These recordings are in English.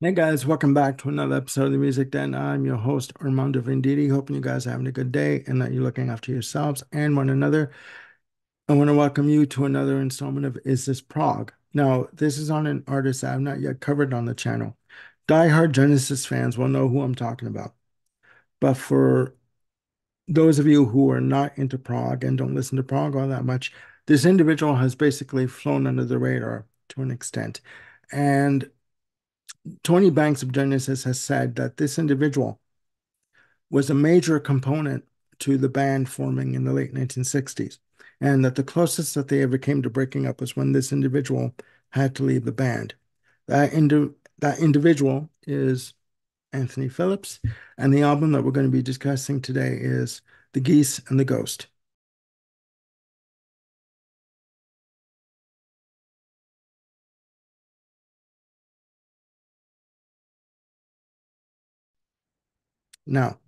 Hey guys, welcome back to another episode of the Music Den. I'm your host, Armando Venditti. Hoping you guys are having a good day and that you're looking after yourselves and one another. I want to welcome you to another installment of Is This Prog? Now, this is on an artist I have not yet covered on the channel. Die-hard Genesis fans will know who I'm talking about. But for those of you who are not into prog and don't listen to prog all that much, this individual has basically flown under the radar to an extent. And Tony Banks of Genesis has said that this individual was a major component to the band forming in the late 1960s, and that the closest that they ever came to breaking up was when this individual had to leave the band. That individual is Anthony Phillips, and the album that we're going to be discussing today is The Geese and the Ghost. Now,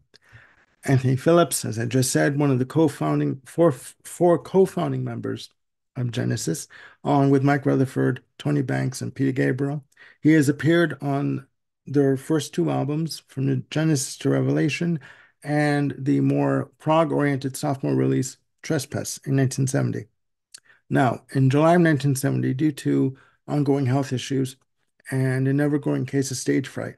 Anthony Phillips, as I just said, one of the four co-founding members of Genesis, along with Mike Rutherford, Tony Banks, and Peter Gabriel. He has appeared on their first two albums, from the Genesis to Revelation, and the more prog-oriented sophomore release, Trespass, in 1970. Now, in July of 1970, due to ongoing health issues and an ever-growing case of stage fright,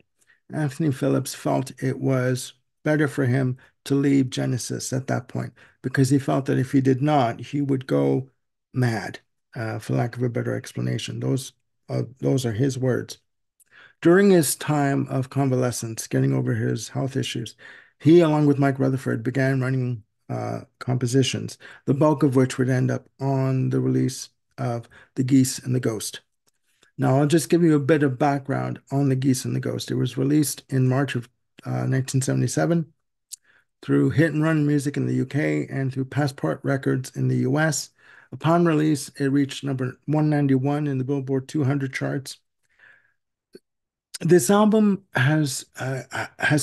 Anthony Phillips felt it was better for him to leave Genesis at that point because he felt that if he did not, he would go mad, for lack of a better explanation. Those are his words. During his time of convalescence, getting over his health issues, he, along with Mike Rutherford, began writing compositions, the bulk of which would end up on the release of The Geese and the Ghost. Now, I'll just give you a bit of background on The Geese and the Ghost. It was released in March of 1977 through Hit and Run Music in the UK and through Passport Records in the US. Upon release, it reached number 191 in the Billboard 200 charts. This album has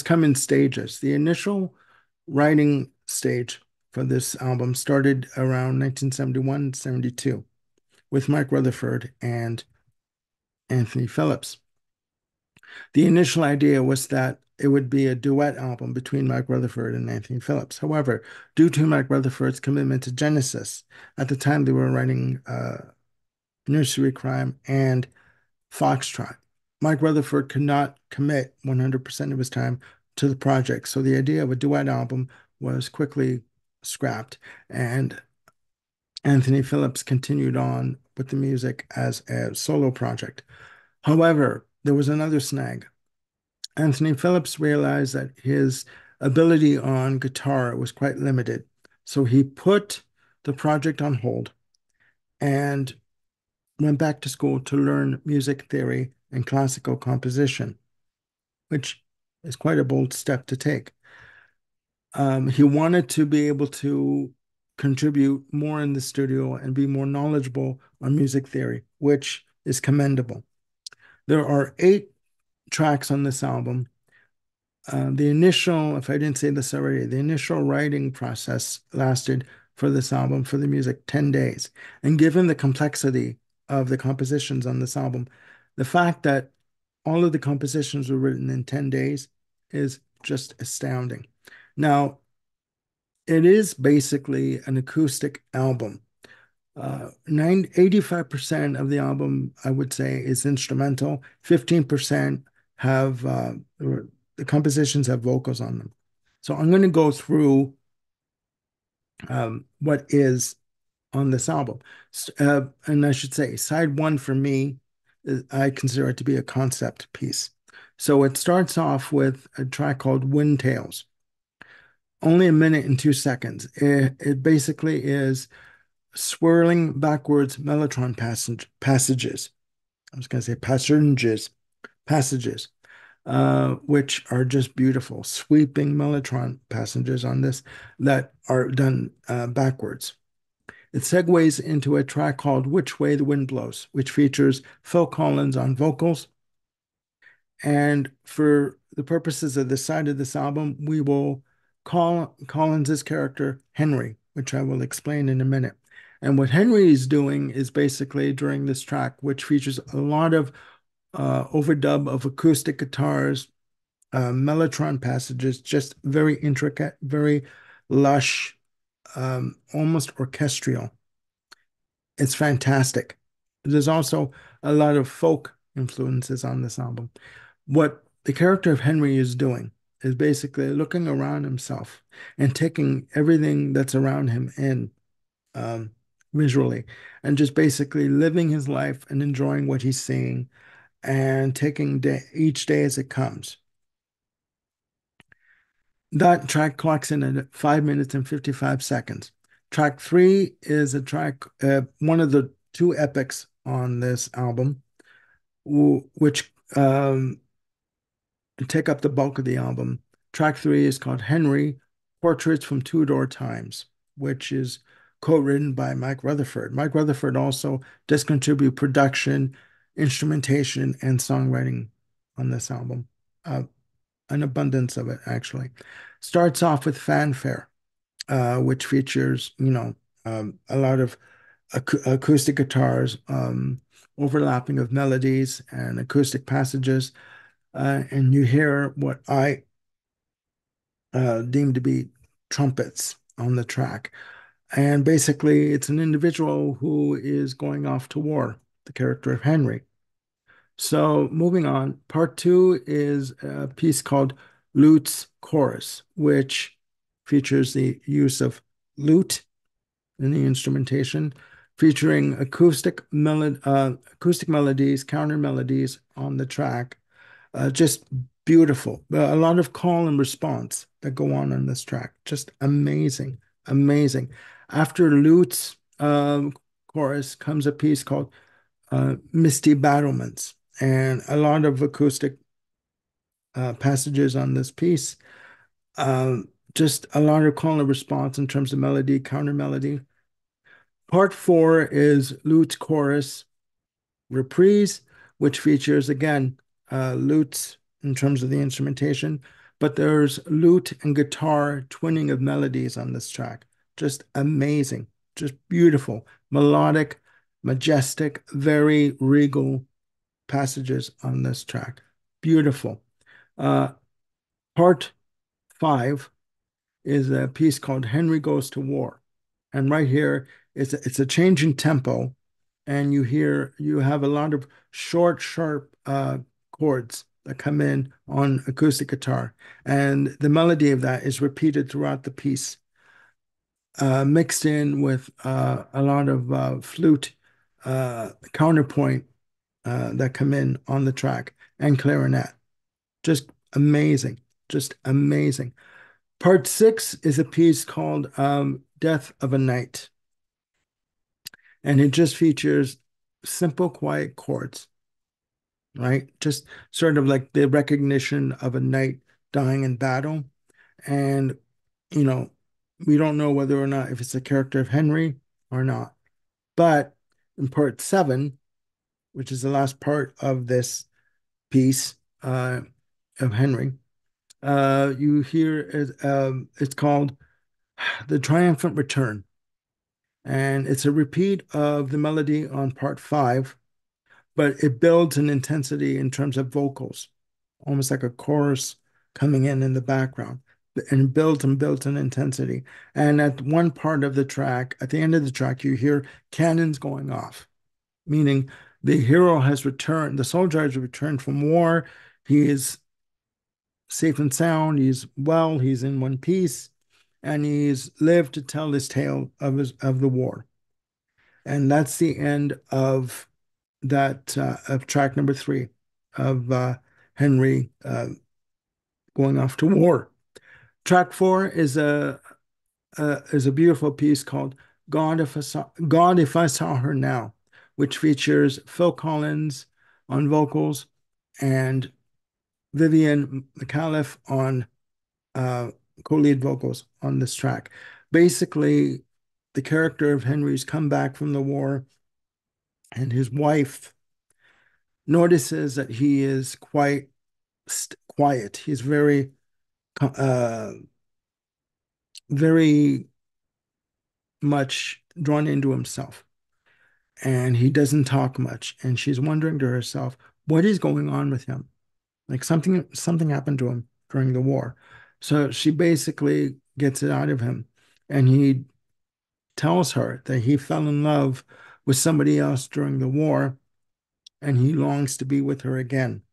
come in stages. The initial writing stage for this album started around 1971, 72 with Mike Rutherford and Anthony Phillips. The initial idea was that it would be a duet album between Mike Rutherford and Anthony Phillips. However, due to Mike Rutherford's commitment to Genesis, at the time they were writing Nursery Crime and Foxtrot, Mike Rutherford could not commit 100% of his time to the project. So the idea of a duet album was quickly scrapped. And Anthony Phillips continued on with the music as a solo project. However, there was another snag. Anthony Phillips realized that his ability on guitar was quite limited. So he put the project on hold and went back to school to learn music theory and classical composition, which is quite a bold step to take. He wanted to be able to contribute more in the studio and be more knowledgeable on music theory, which is commendable. There are 8 tracks on this album. The initial, if I didn't say this already, the initial writing process lasted for this album, for the music, 10 days. And given the complexity of the compositions on this album, the fact that all of the compositions were written in 10 days is just astounding. Now, it is basically an acoustic album. 85% of the album, I would say, is instrumental. 15% have the compositions have vocals on them. So I'm going to go through what is on this album. And I should say, side one for me, I consider it to be a concept piece. So it starts off with a track called Wind Tales, only a minute and 2 seconds. It basically is swirling backwards mellotron passages. I was going to say passages, which are just beautiful, sweeping mellotron passages on this that are done backwards. It segues into a track called Which Way the Wind Blows, which features Phil Collins on vocals. And for the purposes of this side of this album, we will call Collins's character Henry, which I will explain in a minute. And what Henry is doing is basically during this track, which features a lot of overdub of acoustic guitars, mellotron passages, just very intricate, very lush, almost orchestral. It's fantastic. There's also a lot of folk influences on this album. What the character of Henry is doing is basically looking around himself and taking everything that's around him in um, visually and just basically living his life and enjoying what he's seeing and taking each day as it comes. That track clocks in at 5 minutes and 55 seconds. Track three is a track, one of the two epics on this album, which take up the bulk of the album. Track three is called Henry, Portraits from Two-Door Times, which is co-written by Mike Rutherford. Mike Rutherford also does contribute production, instrumentation, and songwriting on this album. Uh, an abundance of it, actually. Starts off with Fanfare, which features, a lot of acoustic guitars, overlapping of melodies and acoustic passages. And you hear what I deem to be trumpets on the track. And basically, it's an individual who is going off to war, the character of Henry. So moving on, part two is a piece called Lute's Chorus, which features the use of lute in the instrumentation, featuring acoustic melodies, counter melodies on the track. Just beautiful. A lot of call and response that go on this track. Just amazing, amazing. After lute's chorus comes a piece called Misty Battlements, and a lot of acoustic passages on this piece. Just a lot of call and response in terms of melody, counter melody. Part four is lute's chorus reprise, which features again lutes in terms of the instrumentation, but there's lute and guitar twinning of melodies on this track. Just amazing, just beautiful, melodic, majestic, very regal passages on this track. Beautiful. Uh, part five is a piece called Henry Goes to War. And right here, it's a change in tempo, and you have a lot of short, sharp chords that come in on acoustic guitar. And the melody of that is repeated throughout the piece, mixed in with a lot of flute counterpoint that come in on the track and clarinet. Just amazing, just amazing. Part six is a piece called Death of a Night, and it just features simple, quiet chords, right? Just sort of like the recognition of a knight dying in battle. And, you know, we don't know whether or not if it's a character of Henry or not. But in part seven, which is the last part of this piece of Henry, you hear it's called The Triumphant Return. And it's a repeat of the melody on part five, but it builds an intensity in terms of vocals, almost like a chorus coming in the background, and builds an intensity. And at one part of the track, at the end of the track, you hear cannons going off, meaning the hero has returned, the soldier has returned from war. He is safe and sound. He's well. He's in one piece, and he's lived to tell this tale of the war. And that's the end of that of track number three of Henry going off to war. Track four is a beautiful piece called God If I Saw Her Now, which features Phil Collins on vocals and Vivian McAuliffe on co-lead vocals on this track. Basically, the character of Henry's come back from the war, and his wife notices that he is quite quiet. He's uh, very much drawn into himself, and he doesn't talk much. And she's wondering to herself, what is going on with him? Like something happened to him during the war. So she basically gets it out of him, and he tells her that he fell in love with somebody else during the war, and he longs to be with her again.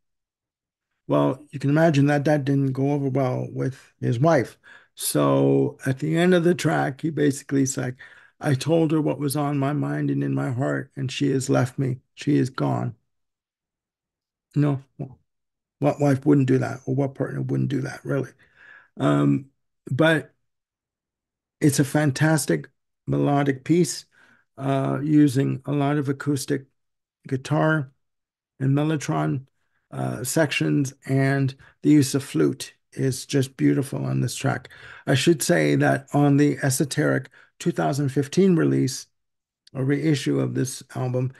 Well, you can imagine that that didn't go over well with his wife. So at the end of the track, he basically is like, I told her what was on my mind and in my heart, and she has left me. She is gone. No, what wife wouldn't do that, or what partner wouldn't do that, really? Um, but it's a fantastic melodic piece, using a lot of acoustic guitar and mellotron sections, and the use of flute is just beautiful on this track. I should say that on the Esoteric 2015 release or reissue of this album,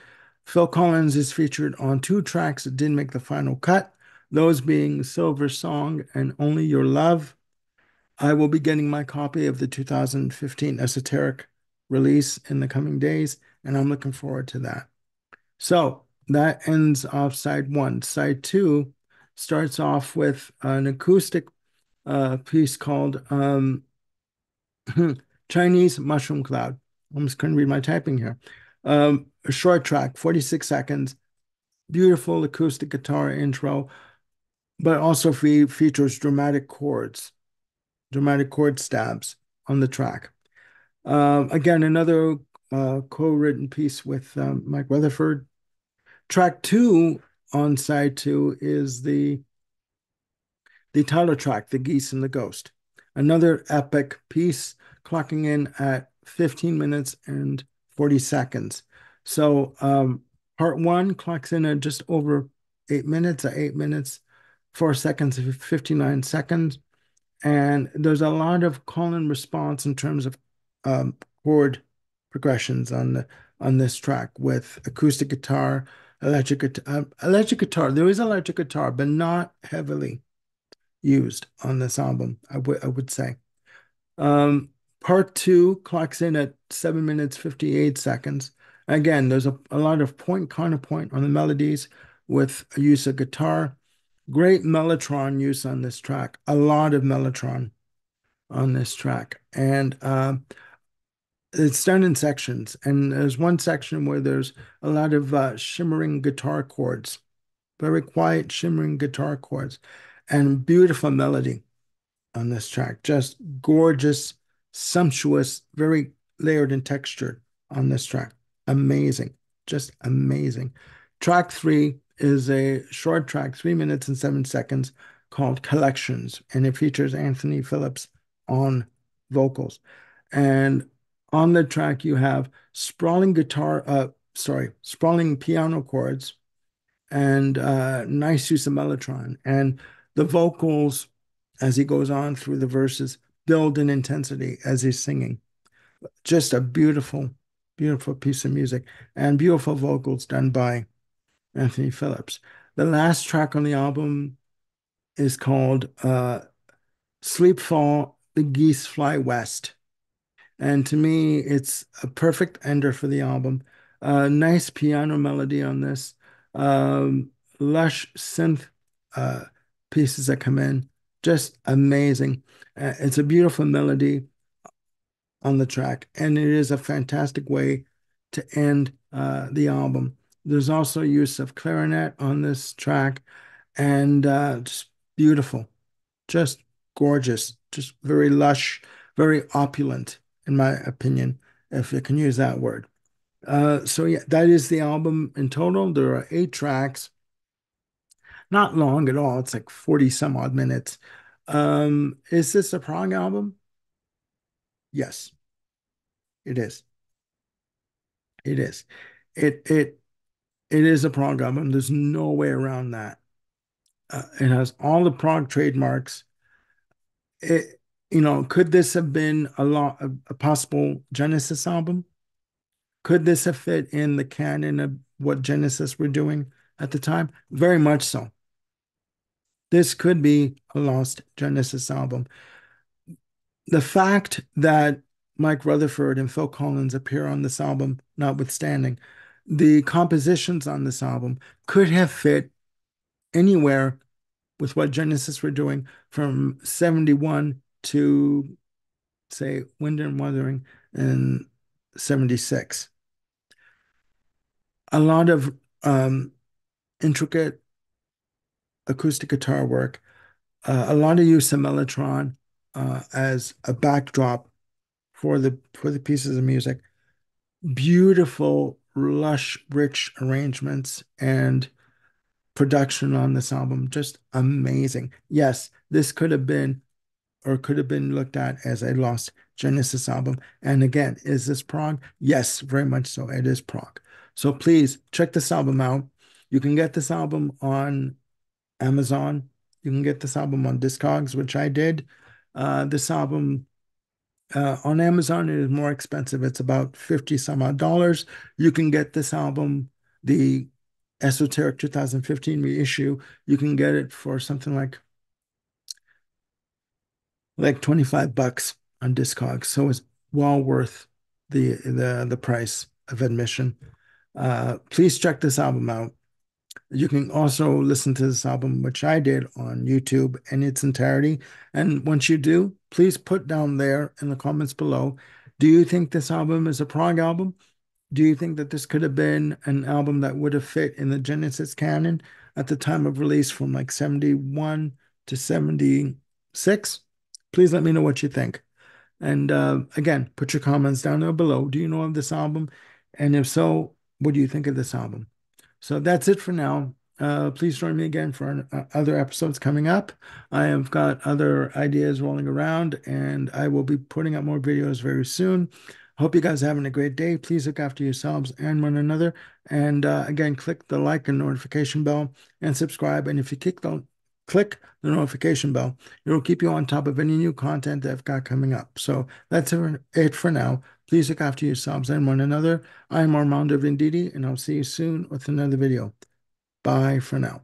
Phil Collins is featured on two tracks that didn't make the final cut, those being Silver Song and Only Your Love. I will be getting my copy of the 2015 Esoteric release in the coming days, and I'm looking forward to that. So that ends off side one. Side two starts off with an acoustic piece called Chinese Mushroom Cloud. Almost couldn't read my typing here. A short track, 46 seconds, beautiful acoustic guitar intro, but also features dramatic chord stabs on the track. Again, another co-written piece with Mike Rutherford. Track two on side two is the title track, The Geese and the Ghost. Another epic piece, clocking in at 15 minutes and 40 seconds. So part one clocks in at just over 8 minutes, 8 minutes, 4 seconds, 59 seconds. And there's a lot of call and response in terms of um, chord progressions on this track with acoustic guitar, electric guitar. There is electric guitar, but not heavily used on this album, I would say. Um, Part two clocks in at 7 minutes, 58 seconds. Again, there's a lot of point counterpoint on the melodies with a use of guitar. Great mellotron use on this track. A lot of mellotron on this track. And it's done in sections. And there's one section where there's a lot of shimmering guitar chords, very quiet, shimmering guitar chords, and beautiful melody on this track. Just gorgeous, sumptuous, very layered and textured on this track. Amazing, just amazing. Track three is a short track, 3 minutes and 7 seconds, called Collections, and it features Anthony Phillips on vocals. And on the track, you have sprawling piano chords and nice use of mellotron. And the vocals, as he goes on through the verses, build in intensity as he's singing. Just a beautiful, beautiful piece of music and beautiful vocals done by Anthony Phillips. The last track on the album is called Sleep Fall, The Geese Fly West. And to me, it's a perfect ender for the album. Nice piano melody on this. Lush synth uh, pieces that come in. Just amazing. It's a beautiful melody on the track, and it is a fantastic way to end the album. There's also use of clarinet on this track, and just beautiful, just gorgeous, just very lush, very opulent, in my opinion, if you can use that word. So yeah, that is the album in total. There are 8 tracks, not long at all. It's like 40 some odd minutes. Is this a Prog album? Yes, it is. It is. It it it is a Prog album. There's no way around that. It has all the Prog trademarks. It, could this have been a possible Genesis album? Could this have fit in the canon of what Genesis were doing at the time? Very much so. This could be a lost Genesis album. The fact that Mike Rutherford and Phil Collins appear on this album, notwithstanding, the compositions on this album could have fit anywhere with what Genesis were doing from 71 to, say, Wind and Wuthering in 76. A lot of intricate acoustic guitar work, a lot of use of mellotron as a backdrop for the pieces of music. Beautiful, lush, rich arrangements and production on this album. Just amazing. Yes, this could have been looked at as a lost Genesis album. And again, is this prog? Yes, very much so. It is prog. So please check this album out. You can get this album on Amazon. You can get this album on Discogs, which I did. This album on Amazon it is more expensive. It's about 50 some odd dollars. You can get this album, the Esoteric 2015 reissue. You can get it for something like 25 bucks on Discogs. So it's well worth the price of admission. Please check this album out. You can also listen to this album, which I did on YouTube in its entirety. And once you do, please put down there in the comments below, do you think this album is a prog album? Do you think that this could have been an album that would have fit in the Genesis canon at the time of release from like 71 to 76? Please let me know what you think. And again, put your comments down there below. Do you know of this album? And if so, what do you think of this album? So that's it for now. Please join me again for other episodes coming up. I have got other ideas rolling around, and I will be putting up more videos very soon. Hope you guys are having a great day. Please look after yourselves and one another. And again, click the like and notification bell and subscribe. And if you click the notification bell, it will keep you on top of any new content that I've got coming up. So that's it for now. Please look after yourselves and one another. I'm Armando Venditti, and I'll see you soon with another video. Bye for now.